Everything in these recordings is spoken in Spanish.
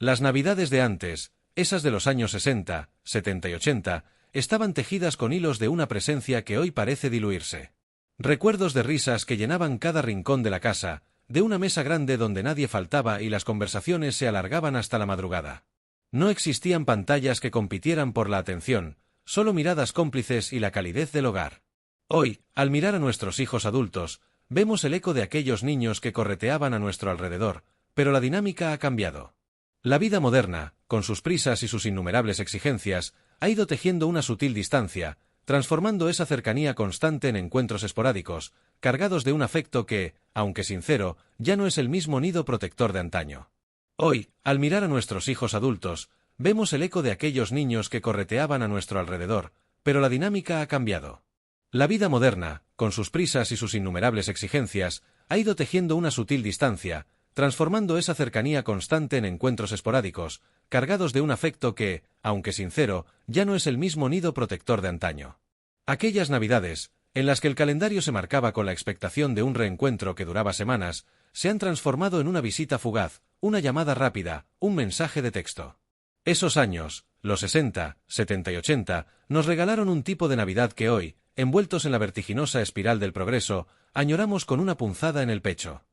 Las navidades de antes, esas de los años 60, 70 y 80, estaban tejidas con hilos de una presencia que hoy parece diluirse. Recuerdos de risas que llenaban cada rincón de la casa, de una mesa grande donde nadie faltaba y las conversaciones se alargaban hasta la madrugada. No existían pantallas que compitieran por la atención, solo miradas cómplices y la calidez del hogar. Hoy, al mirar a nuestros hijos adultos, vemos el eco de aquellos niños que correteaban a nuestro alrededor, pero la dinámica ha cambiado. La vida moderna, con sus prisas y sus innumerables exigencias, ha ido tejiendo una sutil distancia, transformando esa cercanía constante en encuentros esporádicos, cargados de un afecto que, aunque sincero, ya no es el mismo nido protector de antaño. Hoy, al mirar a nuestros hijos adultos, vemos el eco de aquellos niños que correteaban a nuestro alrededor, pero la dinámica ha cambiado. La vida moderna, con sus prisas y sus innumerables exigencias, ha ido tejiendo una sutil distancia, transformando esa cercanía constante en encuentros esporádicos, cargados de un afecto que, aunque sincero, ya no es el mismo nido protector de antaño. Aquellas navidades, en las que el calendario se marcaba con la expectación de un reencuentro que duraba semanas, se han transformado en una visita fugaz, una llamada rápida, un mensaje de texto. Esos años, los 60, 70 y 80, nos regalaron un tipo de Navidad que hoy, envueltos en la vertiginosa espiral del progreso, añoramos con una punzada en el pecho.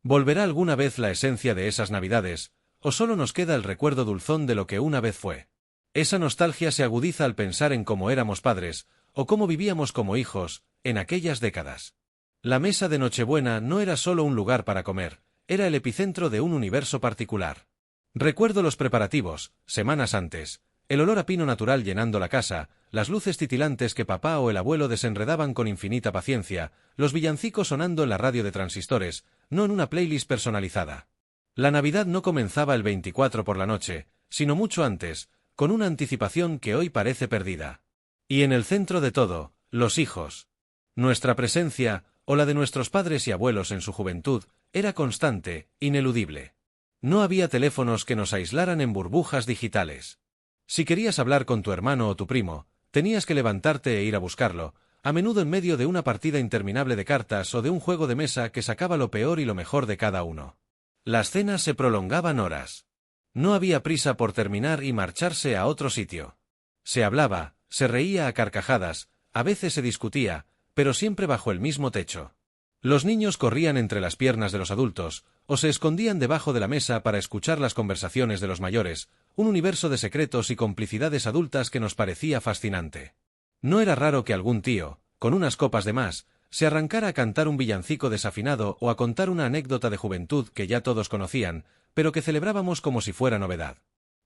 ¿Volverá alguna vez la esencia de esas Navidades, o solo nos queda el recuerdo dulzón de lo que una vez fue? Esa nostalgia se agudiza al pensar en cómo éramos padres, o cómo vivíamos como hijos, en aquellas décadas. La mesa de Nochebuena no era solo un lugar para comer, era el epicentro de un universo particular. Recuerdo los preparativos, semanas antes, el olor a pino natural llenando la casa, las luces titilantes que papá o el abuelo desenredaban con infinita paciencia, los villancicos sonando en la radio de transistores, no en una playlist personalizada. La Navidad no comenzaba el 24 por la noche, sino mucho antes, con una anticipación que hoy parece perdida. Y en el centro de todo, los hijos. Nuestra presencia, o la de nuestros padres y abuelos en su juventud, era constante, ineludible. No había teléfonos que nos aislaran en burbujas digitales. Si querías hablar con tu hermano o tu primo, tenías que levantarte e ir a buscarlo, a menudo en medio de una partida interminable de cartas o de un juego de mesa que sacaba lo peor y lo mejor de cada uno. Las cenas se prolongaban horas. No había prisa por terminar y marcharse a otro sitio. Se hablaba, se reía a carcajadas, a veces se discutía, pero siempre bajo el mismo techo. Los niños corrían entre las piernas de los adultos, o se escondían debajo de la mesa para escuchar las conversaciones de los mayores, un universo de secretos y complicidades adultas que nos parecía fascinante. No era raro que algún tío, con unas copas de más, se arrancara a cantar un villancico desafinado o a contar una anécdota de juventud que ya todos conocían, pero que celebrábamos como si fuera novedad.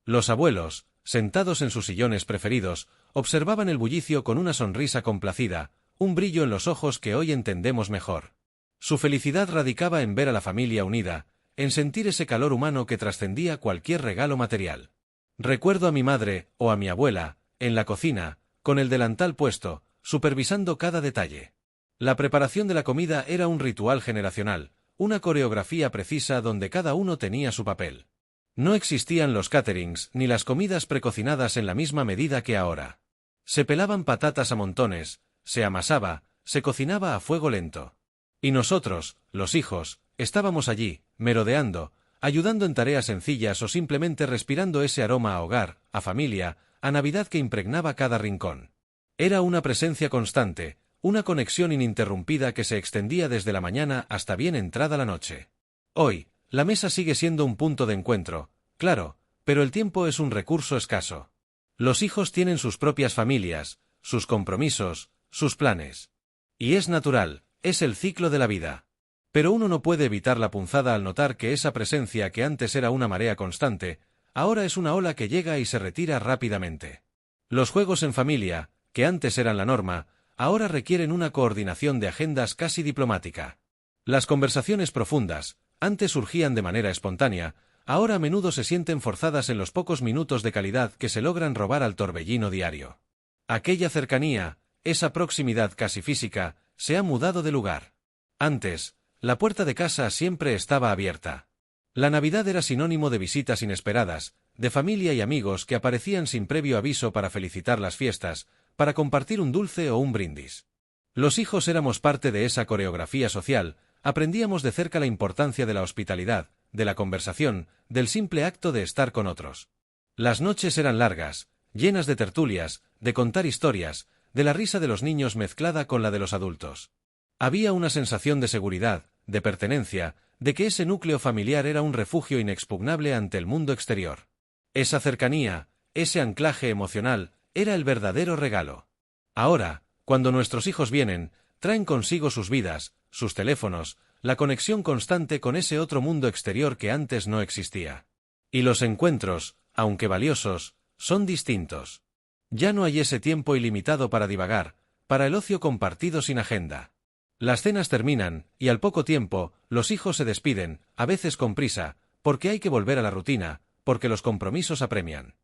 Los abuelos, sentados en sus sillones preferidos, observaban el bullicio con una sonrisa complacida, un brillo en los ojos que hoy entendemos mejor. Su felicidad radicaba en ver a la familia unida, en sentir ese calor humano que trascendía cualquier regalo material. Recuerdo a mi madre, o a mi abuela, en la cocina, con el delantal puesto, supervisando cada detalle. La preparación de la comida era un ritual generacional, una coreografía precisa donde cada uno tenía su papel. No existían los caterings ni las comidas precocinadas en la misma medida que ahora. Se pelaban patatas a montones, se amasaba, se cocinaba a fuego lento. Y nosotros, los hijos, estábamos allí, merodeando, ayudando en tareas sencillas o simplemente respirando ese aroma a hogar, a familia, a Navidad que impregnaba cada rincón. Era una presencia constante, una conexión ininterrumpida que se extendía desde la mañana hasta bien entrada la noche. Hoy, la mesa sigue siendo un punto de encuentro, claro, pero el tiempo es un recurso escaso. Los hijos tienen sus propias familias, sus compromisos, sus planes. Y es natural, es el ciclo de la vida. Pero uno no puede evitar la punzada al notar que esa presencia que antes era una marea constante, ahora es una ola que llega y se retira rápidamente. Los juegos en familia, que antes eran la norma, ahora requieren una coordinación de agendas casi diplomática. Las conversaciones profundas, antes surgían de manera espontánea, ahora a menudo se sienten forzadas en los pocos minutos de calidad que se logran robar al torbellino diario. Aquella cercanía, esa proximidad casi física, se ha mudado de lugar. Antes, la puerta de casa siempre estaba abierta. La Navidad era sinónimo de visitas inesperadas, de familia y amigos que aparecían sin previo aviso para felicitar las fiestas, para compartir un dulce o un brindis. Los hijos éramos parte de esa coreografía social, aprendíamos de cerca la importancia de la hospitalidad, de la conversación, del simple acto de estar con otros. Las noches eran largas, llenas de tertulias, de contar historias, de la risa de los niños mezclada con la de los adultos. Había una sensación de seguridad, de pertenencia, de que ese núcleo familiar era un refugio inexpugnable ante el mundo exterior. Esa cercanía, ese anclaje emocional, era el verdadero regalo. Ahora, cuando nuestros hijos vienen, traen consigo sus vidas, sus teléfonos, la conexión constante con ese otro mundo exterior que antes no existía. Y los encuentros, aunque valiosos, son distintos. Ya no hay ese tiempo ilimitado para divagar, para el ocio compartido sin agenda. Las cenas terminan, y al poco tiempo, los hijos se despiden, a veces con prisa, porque hay que volver a la rutina, porque los compromisos apremian.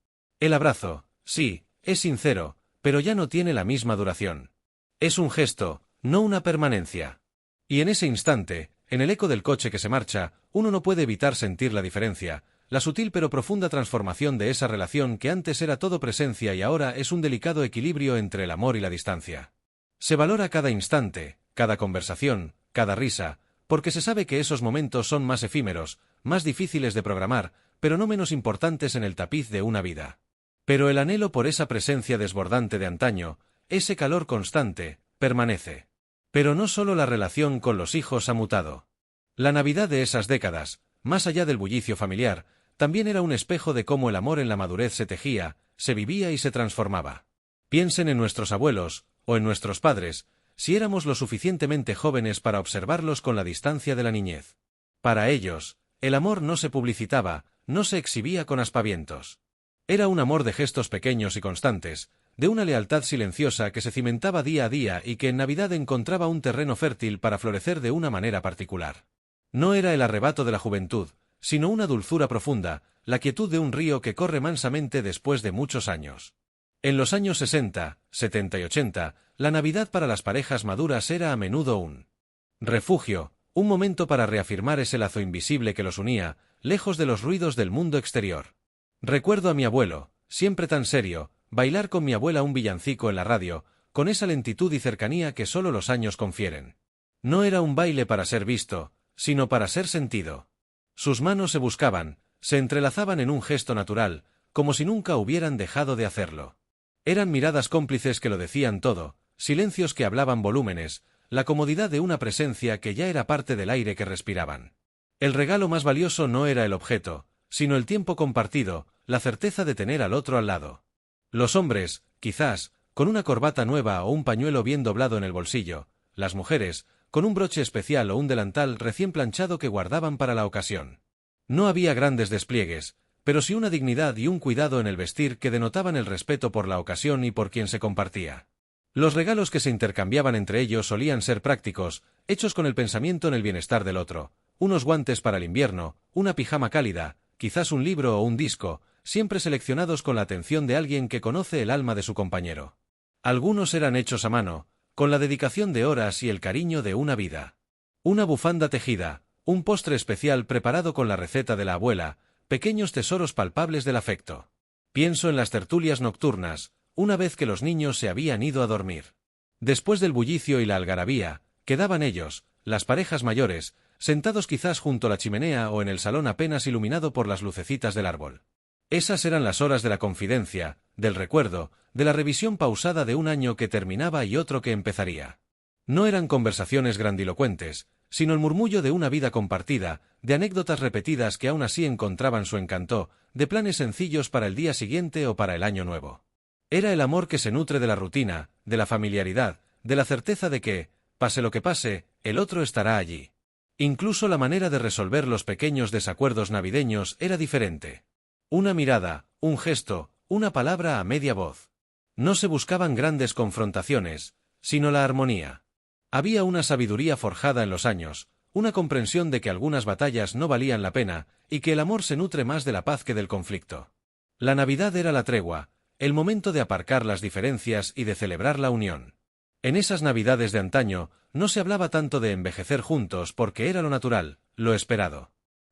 El abrazo, sí, es sincero, pero ya no tiene la misma duración. Es un gesto, no una permanencia. Y en ese instante, en el eco del coche que se marcha, uno no puede evitar sentir la diferencia, la sutil pero profunda transformación de esa relación que antes era todo presencia y ahora es un delicado equilibrio entre el amor y la distancia. Se valora cada instante, cada conversación, cada risa, porque se sabe que esos momentos son más efímeros, más difíciles de programar, pero no menos importantes en el tapiz de una vida. Pero el anhelo por esa presencia desbordante de antaño, ese calor constante, permanece. Pero no solo la relación con los hijos ha mutado. La Navidad de esas décadas, más allá del bullicio familiar, también era un espejo de cómo el amor en la madurez se tejía, se vivía y se transformaba. Piensen en nuestros abuelos, o en nuestros padres, si éramos lo suficientemente jóvenes para observarlos con la distancia de la niñez. Para ellos, el amor no se publicitaba, no se exhibía con aspavientos. Era un amor de gestos pequeños y constantes, de una lealtad silenciosa que se cimentaba día a día y que en Navidad encontraba un terreno fértil para florecer de una manera particular. No era el arrebato de la juventud, sino una dulzura profunda, la quietud de un río que corre mansamente después de muchos años. En los años 60, 70 y 80, la Navidad para las parejas maduras era a menudo un refugio, un momento para reafirmar ese lazo invisible que los unía, lejos de los ruidos del mundo exterior. Recuerdo a mi abuelo, siempre tan serio, bailar con mi abuela un villancico en la radio, con esa lentitud y cercanía que solo los años confieren. No era un baile para ser visto, sino para ser sentido. Sus manos se buscaban, se entrelazaban en un gesto natural, como si nunca hubieran dejado de hacerlo. Eran miradas cómplices que lo decían todo, silencios que hablaban volúmenes, la comodidad de una presencia que ya era parte del aire que respiraban. El regalo más valioso no era el objeto, sino el tiempo compartido, la certeza de tener al otro al lado. Los hombres, quizás, con una corbata nueva o un pañuelo bien doblado en el bolsillo, las mujeres, con un broche especial o un delantal recién planchado que guardaban para la ocasión. No había grandes despliegues, pero sí una dignidad y un cuidado en el vestir que denotaban el respeto por la ocasión y por quien se compartía. Los regalos que se intercambiaban entre ellos solían ser prácticos, hechos con el pensamiento en el bienestar del otro, unos guantes para el invierno, una pijama cálida, quizás un libro o un disco, siempre seleccionados con la atención de alguien que conoce el alma de su compañero. Algunos eran hechos a mano, con la dedicación de horas y el cariño de una vida. Una bufanda tejida, un postre especial preparado con la receta de la abuela, pequeños tesoros palpables del afecto. Pienso en las tertulias nocturnas, una vez que los niños se habían ido a dormir. Después del bullicio y la algarabía, quedaban ellos, las parejas mayores, sentados quizás junto a la chimenea o en el salón apenas iluminado por las lucecitas del árbol. Esas eran las horas de la confidencia, del recuerdo, de la revisión pausada de un año que terminaba y otro que empezaría. No eran conversaciones grandilocuentes, sino el murmullo de una vida compartida, de anécdotas repetidas que aún así encontraban su encanto, de planes sencillos para el día siguiente o para el año nuevo. Era el amor que se nutre de la rutina, de la familiaridad, de la certeza de que, pase lo que pase, el otro estará allí. Incluso la manera de resolver los pequeños desacuerdos navideños era diferente. Una mirada, un gesto, una palabra a media voz. No se buscaban grandes confrontaciones, sino la armonía. Había una sabiduría forjada en los años, una comprensión de que algunas batallas no valían la pena y que el amor se nutre más de la paz que del conflicto. La Navidad era la tregua, el momento de aparcar las diferencias y de celebrar la unión. En esas Navidades de antaño, no se hablaba tanto de envejecer juntos porque era lo natural, lo esperado.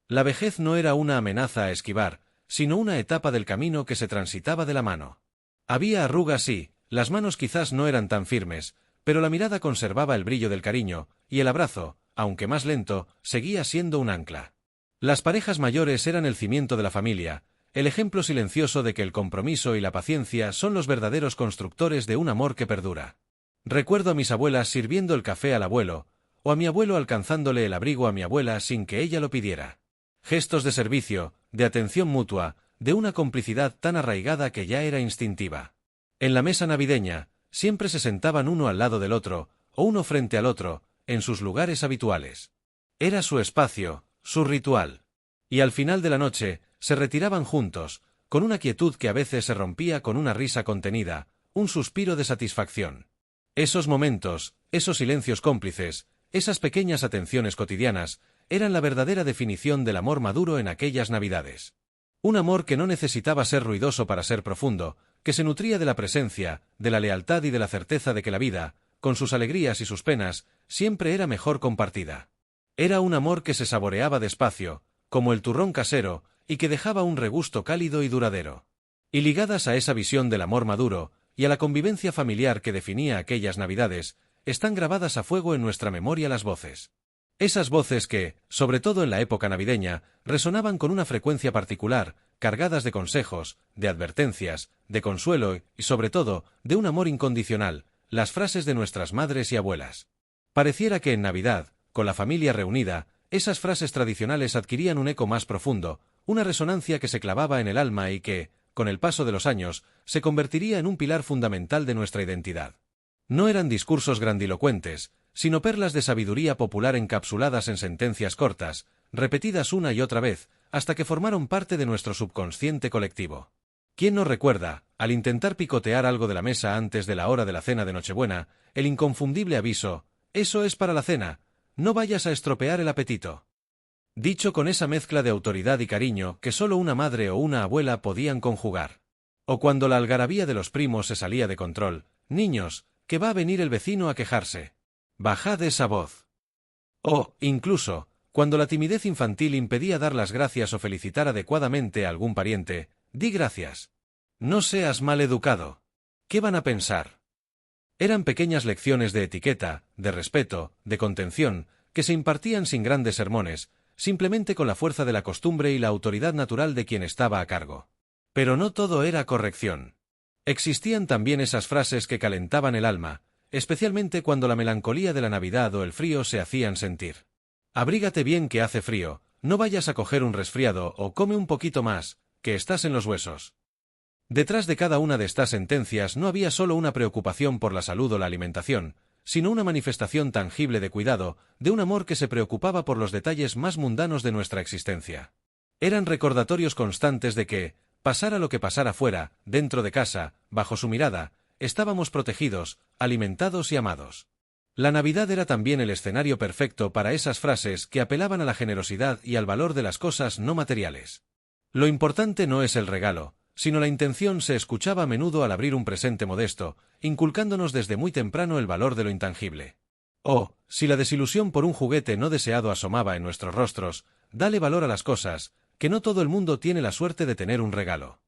La vejez no era una amenaza a esquivar, sino una etapa del camino que se transitaba de la mano. Había arrugas sí, las manos quizás no eran tan firmes, pero la mirada conservaba el brillo del cariño, y el abrazo, aunque más lento, seguía siendo un ancla. Las parejas mayores eran el cimiento de la familia, el ejemplo silencioso de que el compromiso y la paciencia son los verdaderos constructores de un amor que perdura. Recuerdo a mis abuelas sirviendo el café al abuelo, o a mi abuelo alcanzándole el abrigo a mi abuela sin que ella lo pidiera. Gestos de servicio, de atención mutua, de una complicidad tan arraigada que ya era instintiva. En la mesa navideña, siempre se sentaban uno al lado del otro, o uno frente al otro, en sus lugares habituales. Era su espacio, su ritual. Y al final de la noche, se retiraban juntos, con una quietud que a veces se rompía con una risa contenida, un suspiro de satisfacción. Esos momentos, esos silencios cómplices, esas pequeñas atenciones cotidianas, eran la verdadera definición del amor maduro en aquellas Navidades. Un amor que no necesitaba ser ruidoso para ser profundo, que se nutría de la presencia, de la lealtad y de la certeza de que la vida, con sus alegrías y sus penas, siempre era mejor compartida. Era un amor que se saboreaba despacio, como el turrón casero, y que dejaba un regusto cálido y duradero. Y ligadas a esa visión del amor maduro, y a la convivencia familiar que definía aquellas Navidades, están grabadas a fuego en nuestra memoria las voces. Esas voces que, sobre todo en la época navideña, resonaban con una frecuencia particular, cargadas de consejos, de advertencias, de consuelo y, sobre todo, de un amor incondicional, las frases de nuestras madres y abuelas. Pareciera que en Navidad, con la familia reunida, esas frases tradicionales adquirían un eco más profundo, una resonancia que se clavaba en el alma y que, con el paso de los años, se convertiría en un pilar fundamental de nuestra identidad. No eran discursos grandilocuentes, sino perlas de sabiduría popular encapsuladas en sentencias cortas, repetidas una y otra vez, hasta que formaron parte de nuestro subconsciente colectivo. ¿Quién no recuerda, al intentar picotear algo de la mesa antes de la hora de la cena de Nochebuena, el inconfundible aviso: «Eso es para la cena, no vayas a estropear el apetito»? Dicho con esa mezcla de autoridad y cariño que solo una madre o una abuela podían conjugar. O cuando la algarabía de los primos se salía de control: «Niños, que va a venir el vecino a quejarse. Bajad esa voz». O, incluso, cuando la timidez infantil impedía dar las gracias o felicitar adecuadamente a algún pariente: «Di gracias. No seas mal educado. ¿Qué van a pensar?». Eran pequeñas lecciones de etiqueta, de respeto, de contención, que se impartían sin grandes sermones, simplemente con la fuerza de la costumbre y la autoridad natural de quien estaba a cargo. Pero no todo era corrección. Existían también esas frases que calentaban el alma, especialmente cuando la melancolía de la Navidad o el frío se hacían sentir. «Abrígate bien que hace frío, no vayas a coger un resfriado o come un poquito más, que estás en los huesos». Detrás de cada una de estas sentencias no había solo una preocupación por la salud o la alimentación, sino una manifestación tangible de cuidado, de un amor que se preocupaba por los detalles más mundanos de nuestra existencia. Eran recordatorios constantes de que, pasara lo que pasara fuera, dentro de casa, bajo su mirada, estábamos protegidos, alimentados y amados. La Navidad era también el escenario perfecto para esas frases que apelaban a la generosidad y al valor de las cosas no materiales. Lo importante no es el regalo, sino la intención, se escuchaba a menudo al abrir un presente modesto, inculcándonos desde muy temprano el valor de lo intangible. Oh, si la desilusión por un juguete no deseado asomaba en nuestros rostros: «Dale valor a las cosas, que no todo el mundo tiene la suerte de tener un regalo».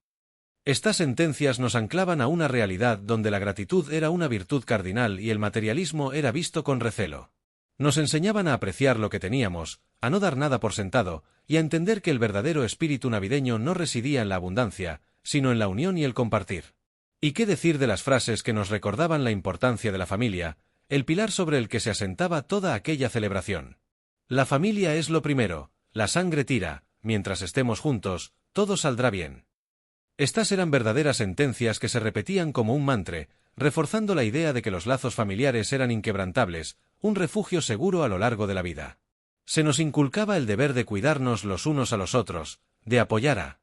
Estas sentencias nos anclaban a una realidad donde la gratitud era una virtud cardinal y el materialismo era visto con recelo. Nos enseñaban a apreciar lo que teníamos, a no dar nada por sentado, y a entender que el verdadero espíritu navideño no residía en la abundancia, sino en la unión y el compartir. ¿Y qué decir de las frases que nos recordaban la importancia de la familia, el pilar sobre el que se asentaba toda aquella celebración? «La familia es lo primero, la sangre tira, mientras estemos juntos, todo saldrá bien». Estas eran verdaderas sentencias que se repetían como un mantra, reforzando la idea de que los lazos familiares eran inquebrantables, un refugio seguro a lo largo de la vida. Se nos inculcaba el deber de cuidarnos los unos a los otros, de apoyar a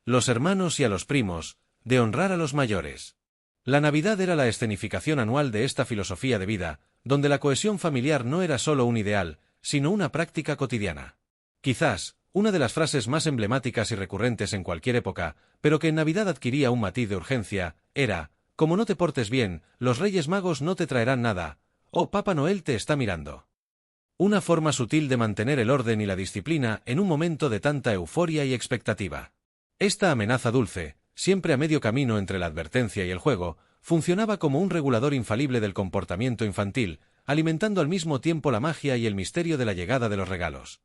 los hermanos y a los primos, de honrar a los mayores. La Navidad era la escenificación anual de esta filosofía de vida, donde la cohesión familiar no era solo un ideal, sino una práctica cotidiana. Quizás, una de las frases más emblemáticas y recurrentes en cualquier época, pero que en Navidad adquiría un matiz de urgencia, era: «Como no te portes bien, los Reyes Magos no te traerán nada, o Papá Noel te está mirando». Una forma sutil de mantener el orden y la disciplina en un momento de tanta euforia y expectativa. Esta amenaza dulce, siempre a medio camino entre la advertencia y el juego, funcionaba como un regulador infalible del comportamiento infantil, alimentando al mismo tiempo la magia y el misterio de la llegada de los regalos.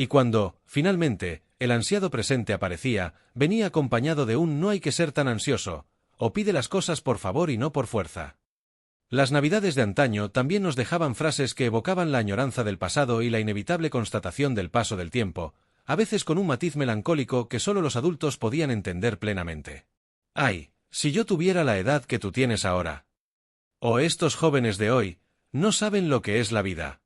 Y cuando, finalmente, el ansiado presente aparecía, venía acompañado de un "no hay que ser tan ansioso", o "pide las cosas por favor y no por fuerza". Las navidades de antaño también nos dejaban frases que evocaban la añoranza del pasado y la inevitable constatación del paso del tiempo, a veces con un matiz melancólico que solo los adultos podían entender plenamente. «Ay, si yo tuviera la edad que tú tienes ahora». O «estos jóvenes de hoy no saben lo que es la vida».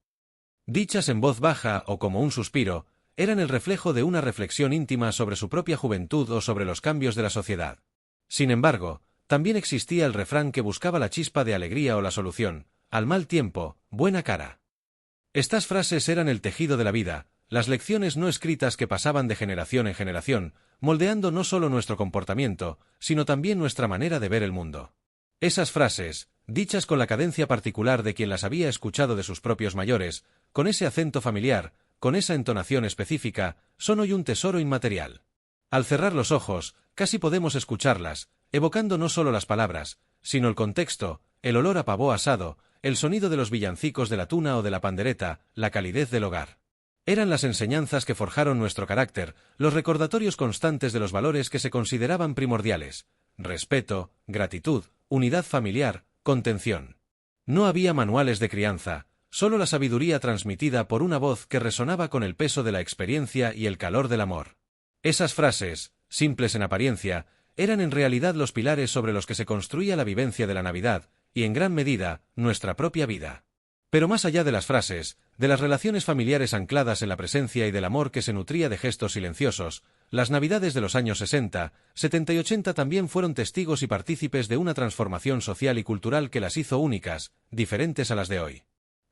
Dichas en voz baja o como un suspiro, eran el reflejo de una reflexión íntima sobre su propia juventud o sobre los cambios de la sociedad. Sin embargo, también existía el refrán que buscaba la chispa de alegría o la solución: al mal tiempo, buena cara. Estas frases eran el tejido de la vida, las lecciones no escritas que pasaban de generación en generación, moldeando no solo nuestro comportamiento, sino también nuestra manera de ver el mundo. Esas frases, dichas con la cadencia particular de quien las había escuchado de sus propios mayores, con ese acento familiar, con esa entonación específica, son hoy un tesoro inmaterial. Al cerrar los ojos, casi podemos escucharlas, evocando no solo las palabras, sino el contexto, el olor a pavó asado, el sonido de los villancicos de la tuna o de la pandereta, la calidez del hogar. Eran las enseñanzas que forjaron nuestro carácter, los recordatorios constantes de los valores que se consideraban primordiales: respeto, gratitud, unidad familiar, contención. No había manuales de crianza, solo la sabiduría transmitida por una voz que resonaba con el peso de la experiencia y el calor del amor. Esas frases, simples en apariencia, eran en realidad los pilares sobre los que se construía la vivencia de la Navidad, y en gran medida, nuestra propia vida. Pero más allá de las frases, de las relaciones familiares ancladas en la presencia y del amor que se nutría de gestos silenciosos, las Navidades de los años 60, 70 y 80 también fueron testigos y partícipes de una transformación social y cultural que las hizo únicas, diferentes a las de hoy.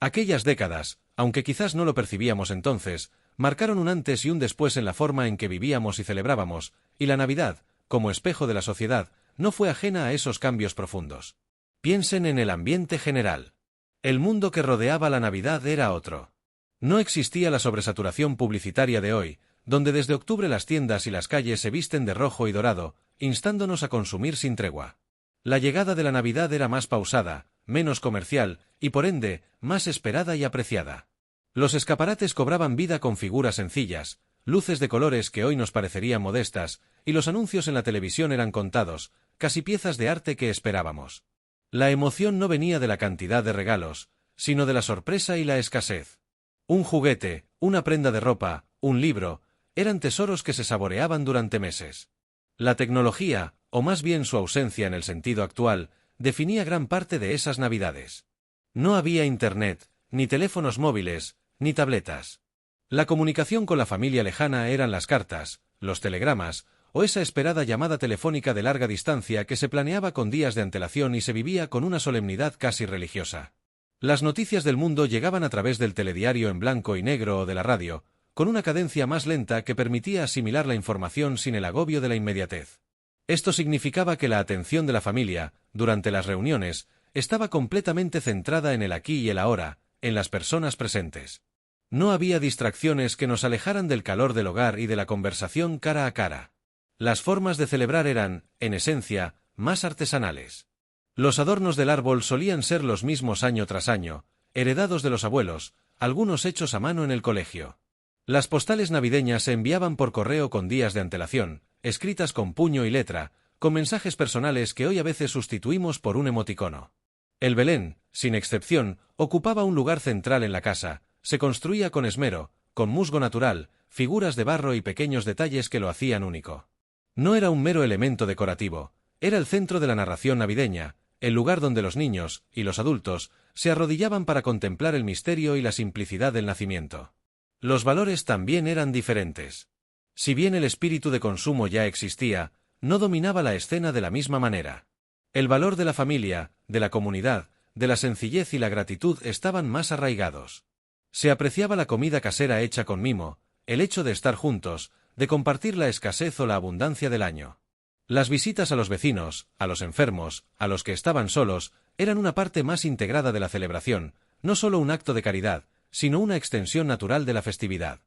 Aquellas décadas, aunque quizás no lo percibíamos entonces, marcaron un antes y un después en la forma en que vivíamos y celebrábamos, y la Navidad, como espejo de la sociedad, no fue ajena a esos cambios profundos. Piensen en el ambiente general. El mundo que rodeaba la Navidad era otro. No existía la sobresaturación publicitaria de hoy, donde desde octubre las tiendas y las calles se visten de rojo y dorado, instándonos a consumir sin tregua. La llegada de la Navidad era más pausada, menos comercial, y por ende, más esperada y apreciada. Los escaparates cobraban vida con figuras sencillas, luces de colores que hoy nos parecerían modestas, y los anuncios en la televisión eran contados, casi piezas de arte que esperábamos. La emoción no venía de la cantidad de regalos, sino de la sorpresa y la escasez. Un juguete, una prenda de ropa, un libro, eran tesoros que se saboreaban durante meses. La tecnología, o más bien su ausencia en el sentido actual, definía gran parte de esas Navidades. No había internet, ni teléfonos móviles, ni tabletas. La comunicación con la familia lejana eran las cartas, los telegramas, o esa esperada llamada telefónica de larga distancia que se planeaba con días de antelación y se vivía con una solemnidad casi religiosa. Las noticias del mundo llegaban a través del telediario en blanco y negro o de la radio, con una cadencia más lenta que permitía asimilar la información sin el agobio de la inmediatez. Esto significaba que la atención de la familia, durante las reuniones, estaba completamente centrada en el aquí y el ahora, en las personas presentes. No había distracciones que nos alejaran del calor del hogar y de la conversación cara a cara. Las formas de celebrar eran, en esencia, más artesanales. Los adornos del árbol solían ser los mismos año tras año, heredados de los abuelos, algunos hechos a mano en el colegio. Las postales navideñas se enviaban por correo con días de antelación, escritas con puño y letra, con mensajes personales que hoy a veces sustituimos por un emoticono. El Belén, sin excepción, ocupaba un lugar central en la casa, se construía con esmero, con musgo natural, figuras de barro y pequeños detalles que lo hacían único. No era un mero elemento decorativo, era el centro de la narración navideña, el lugar donde los niños, y los adultos, se arrodillaban para contemplar el misterio y la simplicidad del nacimiento. Los valores también eran diferentes. Si bien el espíritu de consumo ya existía, no dominaba la escena de la misma manera. El valor de la familia, de la comunidad, de la sencillez y la gratitud estaban más arraigados. Se apreciaba la comida casera hecha con mimo, el hecho de estar juntos, de compartir la escasez o la abundancia del año. Las visitas a los vecinos, a los enfermos, a los que estaban solos, eran una parte más integrada de la celebración, no solo un acto de caridad, sino una extensión natural de la festividad.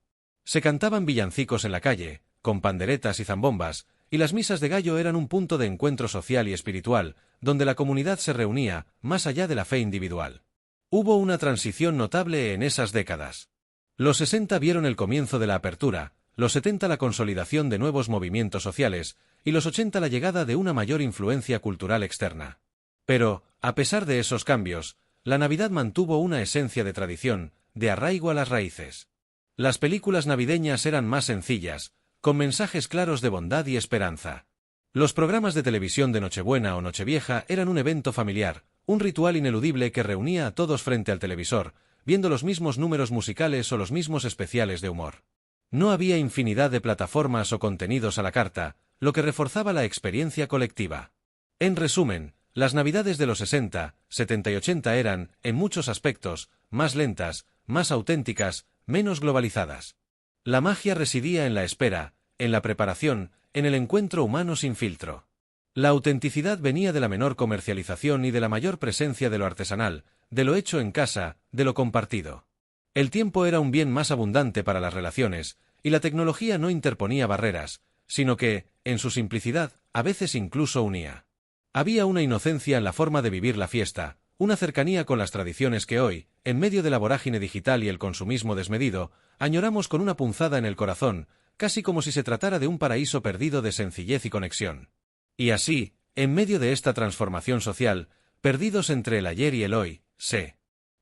Se cantaban villancicos en la calle, con panderetas y zambombas, y las misas de gallo eran un punto de encuentro social y espiritual, donde la comunidad se reunía, más allá de la fe individual. Hubo una transición notable en esas décadas. Los 60 vieron el comienzo de la apertura, los 70 la consolidación de nuevos movimientos sociales, y los 80 la llegada de una mayor influencia cultural externa. Pero, a pesar de esos cambios, la Navidad mantuvo una esencia de tradición, de arraigo a las raíces. Las películas navideñas eran más sencillas, con mensajes claros de bondad y esperanza. Los programas de televisión de Nochebuena o Nochevieja eran un evento familiar, un ritual ineludible que reunía a todos frente al televisor, viendo los mismos números musicales o los mismos especiales de humor. No había infinidad de plataformas o contenidos a la carta, lo que reforzaba la experiencia colectiva. En resumen, las Navidades de los 60, 70 y 80 eran, en muchos aspectos, más lentas, más auténticas, menos globalizadas. La magia residía en la espera, en la preparación, en el encuentro humano sin filtro. La autenticidad venía de la menor comercialización y de la mayor presencia de lo artesanal, de lo hecho en casa, de lo compartido. El tiempo era un bien más abundante para las relaciones, y la tecnología no interponía barreras, sino que, en su simplicidad, a veces incluso unía. Había una inocencia en la forma de vivir la fiesta, una cercanía con las tradiciones que hoy, en medio de la vorágine digital y el consumismo desmedido, añoramos con una punzada en el corazón, casi como si se tratara de un paraíso perdido de sencillez y conexión. Y así, en medio de esta transformación social, perdidos entre el ayer y el hoy, se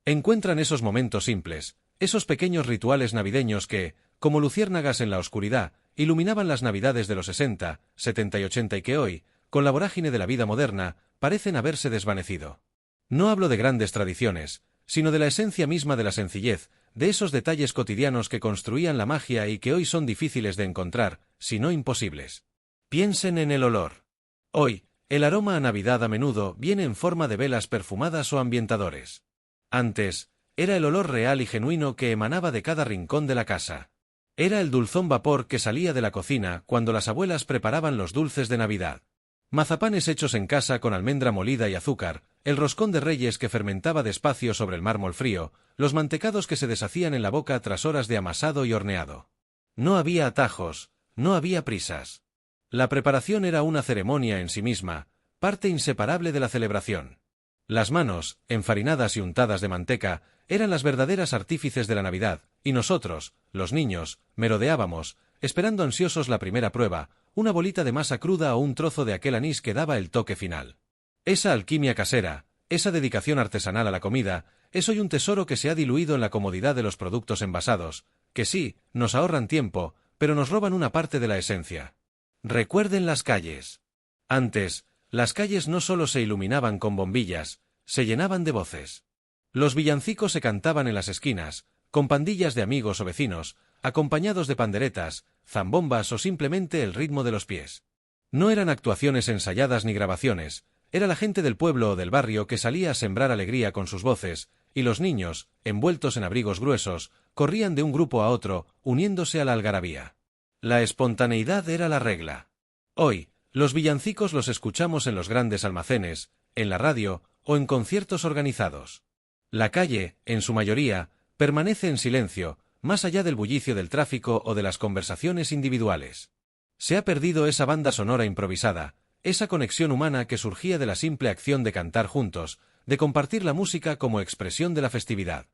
encuentran esos momentos simples, esos pequeños rituales navideños que, como luciérnagas en la oscuridad, iluminaban las Navidades de los 60, 70 y 80 y que hoy, con la vorágine de la vida moderna, parecen haberse desvanecido. No hablo de grandes tradiciones, sino de la esencia misma de la sencillez, de esos detalles cotidianos que construían la magia y que hoy son difíciles de encontrar, si no imposibles. Piensen en el olor. Hoy, el aroma a Navidad a menudo viene en forma de velas perfumadas o ambientadores. Antes, era el olor real y genuino que emanaba de cada rincón de la casa. Era el dulzón vapor que salía de la cocina cuando las abuelas preparaban los dulces de Navidad. Mazapanes hechos en casa con almendra molida y azúcar, el roscón de Reyes que fermentaba despacio sobre el mármol frío, los mantecados que se deshacían en la boca tras horas de amasado y horneado. No había atajos, no había prisas. La preparación era una ceremonia en sí misma, parte inseparable de la celebración. Las manos, enfarinadas y untadas de manteca, eran las verdaderas artífices de la Navidad, y nosotros, los niños, merodeábamos, esperando ansiosos la primera prueba, una bolita de masa cruda o un trozo de aquel anís que daba el toque final. Esa alquimia casera, esa dedicación artesanal a la comida, es hoy un tesoro que se ha diluido en la comodidad de los productos envasados, que sí, nos ahorran tiempo, pero nos roban una parte de la esencia. Recuerden las calles. Antes, las calles no solo se iluminaban con bombillas, se llenaban de voces. Los villancicos se cantaban en las esquinas, con pandillas de amigos o vecinos, acompañados de panderetas, zambombas o simplemente el ritmo de los pies. No eran actuaciones ensayadas ni grabaciones, era la gente del pueblo o del barrio que salía a sembrar alegría con sus voces, y los niños, envueltos en abrigos gruesos, corrían de un grupo a otro, uniéndose a la algarabía. La espontaneidad era la regla. Hoy, los villancicos los escuchamos en los grandes almacenes, en la radio o en conciertos organizados. La calle, en su mayoría, permanece en silencio, más allá del bullicio del tráfico o de las conversaciones individuales. Se ha perdido esa banda sonora improvisada, esa conexión humana que surgía de la simple acción de cantar juntos, de compartir la música como expresión de la festividad.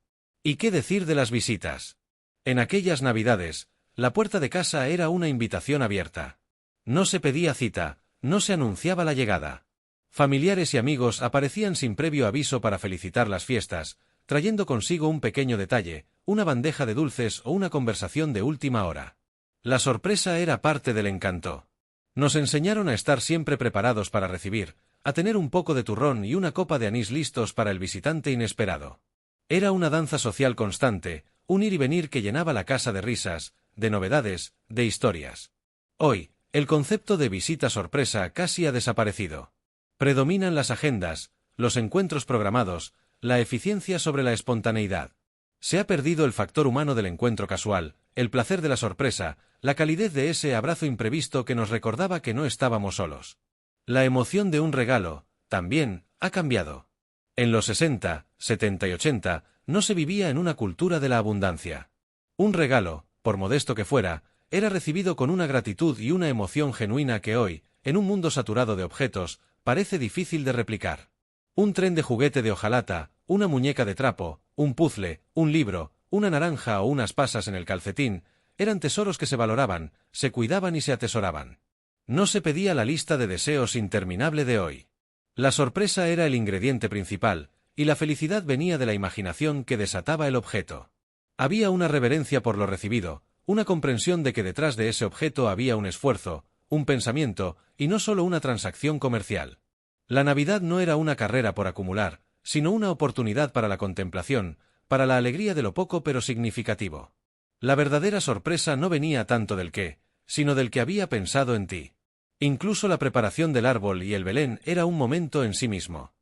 ¿Y qué decir de las visitas? En aquellas Navidades, la puerta de casa era una invitación abierta. No se pedía cita, no se anunciaba la llegada. Familiares y amigos aparecían sin previo aviso para felicitar las fiestas, trayendo consigo un pequeño detalle, una bandeja de dulces o una conversación de última hora. La sorpresa era parte del encanto. Nos enseñaron a estar siempre preparados para recibir, a tener un poco de turrón y una copa de anís listos para el visitante inesperado. Era una danza social constante, un ir y venir que llenaba la casa de risas, de novedades, de historias. Hoy, el concepto de visita sorpresa casi ha desaparecido. Predominan las agendas, los encuentros programados, la eficiencia sobre la espontaneidad. Se ha perdido el factor humano del encuentro casual, el placer de la sorpresa, la calidez de ese abrazo imprevisto que nos recordaba que no estábamos solos. La emoción de un regalo, también, ha cambiado. En los 60, 70 y 80, no se vivía en una cultura de la abundancia. Un regalo, por modesto que fuera, era recibido con una gratitud y una emoción genuina que hoy, en un mundo saturado de objetos, parece difícil de replicar. Un tren de juguete de hojalata, una muñeca de trapo, un puzzle, un libro, una naranja o unas pasas en el calcetín, eran tesoros que se valoraban, se cuidaban y se atesoraban. No se pedía la lista de deseos interminable de hoy. La sorpresa era el ingrediente principal, y la felicidad venía de la imaginación que desataba el objeto. Había una reverencia por lo recibido, una comprensión de que detrás de ese objeto había un esfuerzo, un pensamiento, y no solo una transacción comercial. La Navidad no era una carrera por acumular, sino una oportunidad para la contemplación, para la alegría de lo poco pero significativo. La verdadera sorpresa no venía tanto del qué, sino del que había pensado en ti. Incluso la preparación del árbol y el Belén era un momento en sí mismo.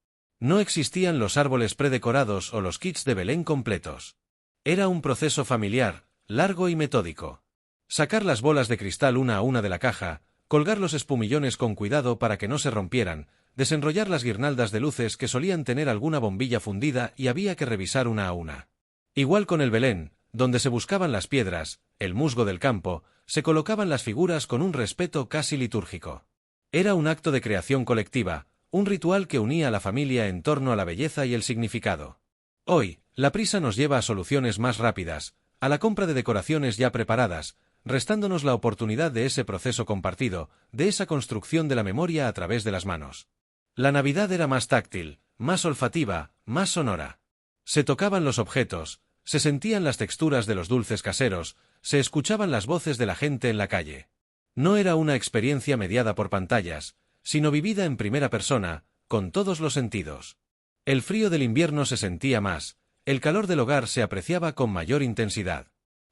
No existían los árboles predecorados o los kits de Belén completos. Era un proceso familiar, largo y metódico. Sacar las bolas de cristal una a una de la caja, colgar los espumillones con cuidado para que no se rompieran, desenrollar las guirnaldas de luces que solían tener alguna bombilla fundida y había que revisar una a una. Igual con el Belén, donde se buscaban las piedras, el musgo del campo, se colocaban las figuras con un respeto casi litúrgico. Era un acto de creación colectiva, un ritual que unía a la familia en torno a la belleza y el significado. Hoy, la prisa nos lleva a soluciones más rápidas, a la compra de decoraciones ya preparadas, restándonos la oportunidad de ese proceso compartido, de esa construcción de la memoria a través de las manos. La Navidad era más táctil, más olfativa, más sonora. Se tocaban los objetos, se sentían las texturas de los dulces caseros, se escuchaban las voces de la gente en la calle. No era una experiencia mediada por pantallas, sino vivida en primera persona, con todos los sentidos. El frío del invierno se sentía más, el calor del hogar se apreciaba con mayor intensidad.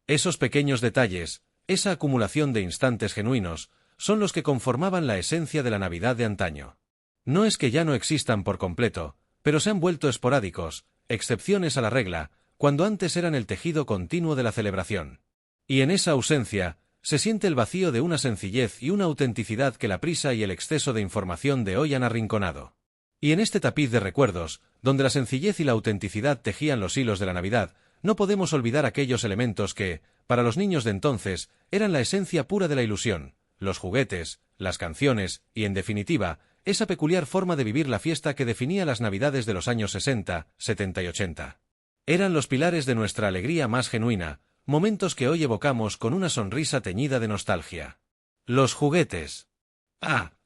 Esos pequeños detalles, esa acumulación de instantes genuinos, son los que conformaban la esencia de la Navidad de antaño. No es que ya no existan por completo, pero se han vuelto esporádicos, excepciones a la regla, cuando antes eran el tejido continuo de la celebración. Y en esa ausencia, se siente el vacío de una sencillez y una autenticidad que la prisa y el exceso de información de hoy han arrinconado. Y en este tapiz de recuerdos, donde la sencillez y la autenticidad tejían los hilos de la Navidad, no podemos olvidar aquellos elementos que, para los niños de entonces, eran la esencia pura de la ilusión, los juguetes, las canciones y, en definitiva, esa peculiar forma de vivir la fiesta que definía las Navidades de los años 60, 70 y 80. Eran los pilares de nuestra alegría más genuina, momentos que hoy evocamos con una sonrisa teñida de nostalgia. Los juguetes.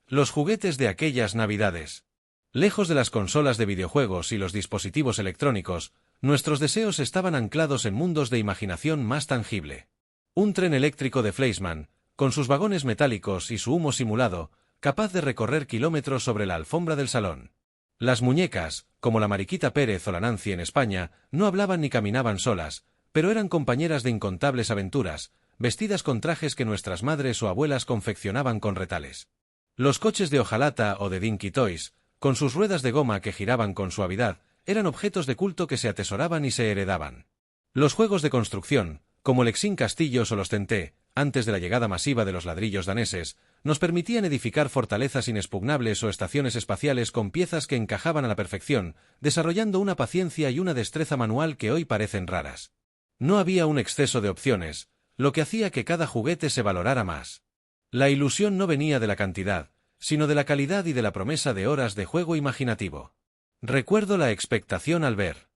Los juguetes de aquellas Navidades. Lejos de las consolas de videojuegos y los dispositivos electrónicos, nuestros deseos estaban anclados en mundos de imaginación más tangible. Un tren eléctrico de Fleischmann, con sus vagones metálicos y su humo simulado, capaz de recorrer kilómetros sobre la alfombra del salón. Las muñecas, como la Mariquita Pérez o la Nancy en España, no hablaban ni caminaban solas, pero eran compañeras de incontables aventuras, vestidas con trajes que nuestras madres o abuelas confeccionaban con retales. Los coches de hojalata o de Dinky Toys, con sus ruedas de goma que giraban con suavidad, eran objetos de culto que se atesoraban y se heredaban. Los juegos de construcción, como el Exin Castillos o los Tenté, antes de la llegada masiva de los ladrillos daneses, nos permitían edificar fortalezas inexpugnables o estaciones espaciales con piezas que encajaban a la perfección, desarrollando una paciencia y una destreza manual que hoy parecen raras. No había un exceso de opciones, lo que hacía que cada juguete se valorara más. La ilusión no venía de la cantidad, sino de la calidad y de la promesa de horas de juego imaginativo. Recuerdo la expectación al ver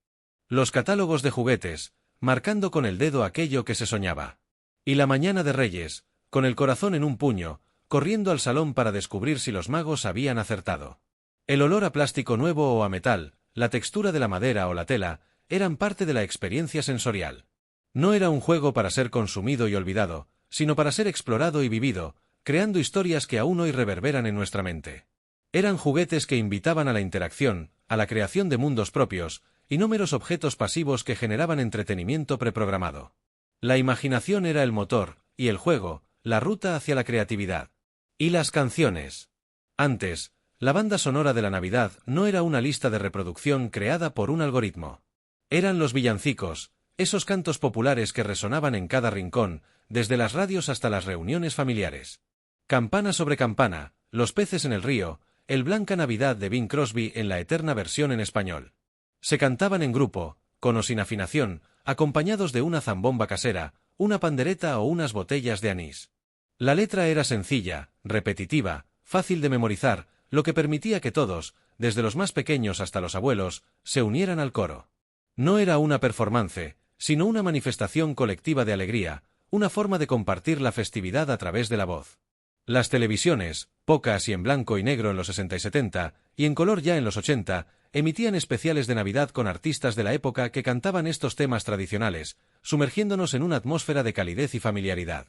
los catálogos de juguetes, marcando con el dedo aquello que se soñaba. Y la mañana de Reyes, con el corazón en un puño, corriendo al salón para descubrir si los magos habían acertado. El olor a plástico nuevo o a metal, la textura de la madera o la tela, eran parte de la experiencia sensorial. No era un juego para ser consumido y olvidado, sino para ser explorado y vivido, creando historias que aún hoy reverberan en nuestra mente. Eran juguetes que invitaban a la interacción, a la creación de mundos propios, y no meros objetos pasivos que generaban entretenimiento preprogramado. La imaginación era el motor, y el juego, la ruta hacia la creatividad. Y las canciones. Antes, la banda sonora de la Navidad no era una lista de reproducción creada por un algoritmo. Eran los villancicos, esos cantos populares que resonaban en cada rincón, desde las radios hasta las reuniones familiares. Campana sobre campana, Los peces en el río, el Blanca Navidad de Bing Crosby en la eterna versión en español. Se cantaban en grupo, con o sin afinación, acompañados de una zambomba casera, una pandereta o unas botellas de anís. La letra era sencilla, repetitiva, fácil de memorizar, lo que permitía que todos, desde los más pequeños hasta los abuelos, se unieran al coro. No era una performance, sino una manifestación colectiva de alegría, una forma de compartir la festividad a través de la voz. Las televisiones, pocas y en blanco y negro en los 60 y 70, y en color ya en los 80, emitían especiales de Navidad con artistas de la época que cantaban estos temas tradicionales, sumergiéndonos en una atmósfera de calidez y familiaridad.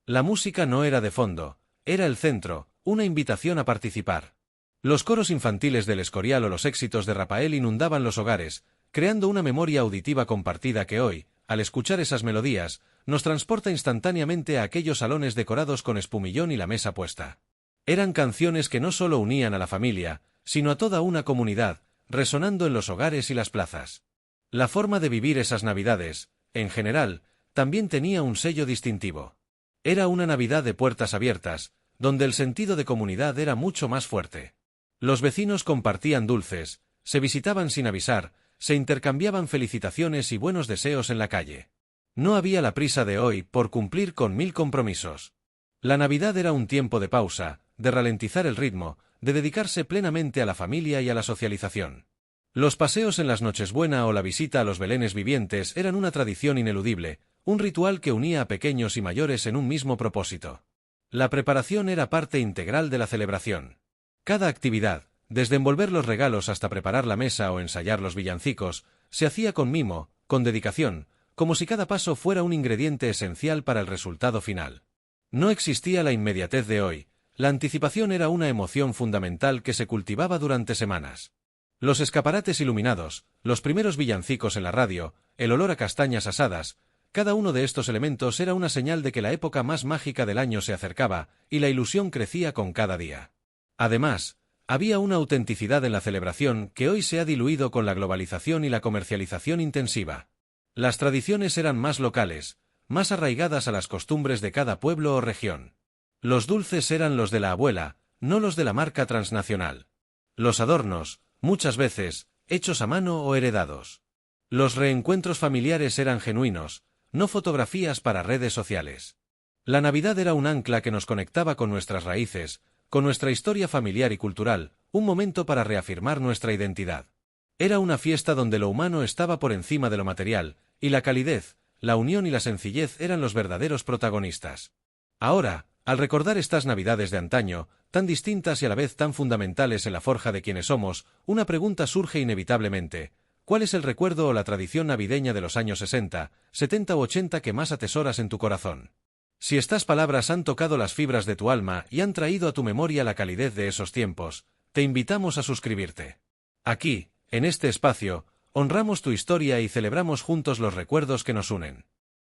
La música no era de fondo, era el centro, una invitación a participar. Los coros infantiles del Escorial o los éxitos de Rafael inundaban los hogares, creando una memoria auditiva compartida que hoy, al escuchar esas melodías, nos transporta instantáneamente a aquellos salones decorados con espumillón y la mesa puesta. Eran canciones que no solo unían a la familia, sino a toda una comunidad, resonando en los hogares y las plazas. La forma de vivir esas Navidades, en general, también tenía un sello distintivo. Era una Navidad de puertas abiertas, donde el sentido de comunidad era mucho más fuerte. Los vecinos compartían dulces, se visitaban sin avisar, se intercambiaban felicitaciones y buenos deseos en la calle. No había la prisa de hoy por cumplir con 1000 compromisos. La Navidad era un tiempo de pausa, de ralentizar el ritmo, de dedicarse plenamente a la familia y a la socialización. Los paseos en las Nochesbuena o la visita a los belenes vivientes eran una tradición ineludible, un ritual que unía a pequeños y mayores en un mismo propósito. La preparación era parte integral de la celebración. Cada actividad, desde envolver los regalos hasta preparar la mesa o ensayar los villancicos, se hacía con mimo, con dedicación, como si cada paso fuera un ingrediente esencial para el resultado final. No existía la inmediatez de hoy, la anticipación era una emoción fundamental que se cultivaba durante semanas. Los escaparates iluminados, los primeros villancicos en la radio, el olor a castañas asadas, cada uno de estos elementos era una señal de que la época más mágica del año se acercaba, y la ilusión crecía con cada día. Además, había una autenticidad en la celebración que hoy se ha diluido con la globalización y la comercialización intensiva. Las tradiciones eran más locales, más arraigadas a las costumbres de cada pueblo o región. Los dulces eran los de la abuela, no los de la marca transnacional. Los adornos, muchas veces, hechos a mano o heredados. Los reencuentros familiares eran genuinos, no fotografías para redes sociales. La Navidad era un ancla que nos conectaba con nuestras raíces, con nuestra historia familiar y cultural, un momento para reafirmar nuestra identidad. Era una fiesta donde lo humano estaba por encima de lo material, y la calidez, la unión y la sencillez eran los verdaderos protagonistas. Ahora, al recordar estas Navidades de antaño, tan distintas y a la vez tan fundamentales en la forja de quienes somos, una pregunta surge inevitablemente: ¿cuál es el recuerdo o la tradición navideña de los años 60, 70 u 80 que más atesoras en tu corazón? Si estas palabras han tocado las fibras de tu alma y han traído a tu memoria la calidez de esos tiempos, te invitamos a suscribirte. Aquí, en este espacio, honramos tu historia y celebramos juntos los recuerdos que nos unen.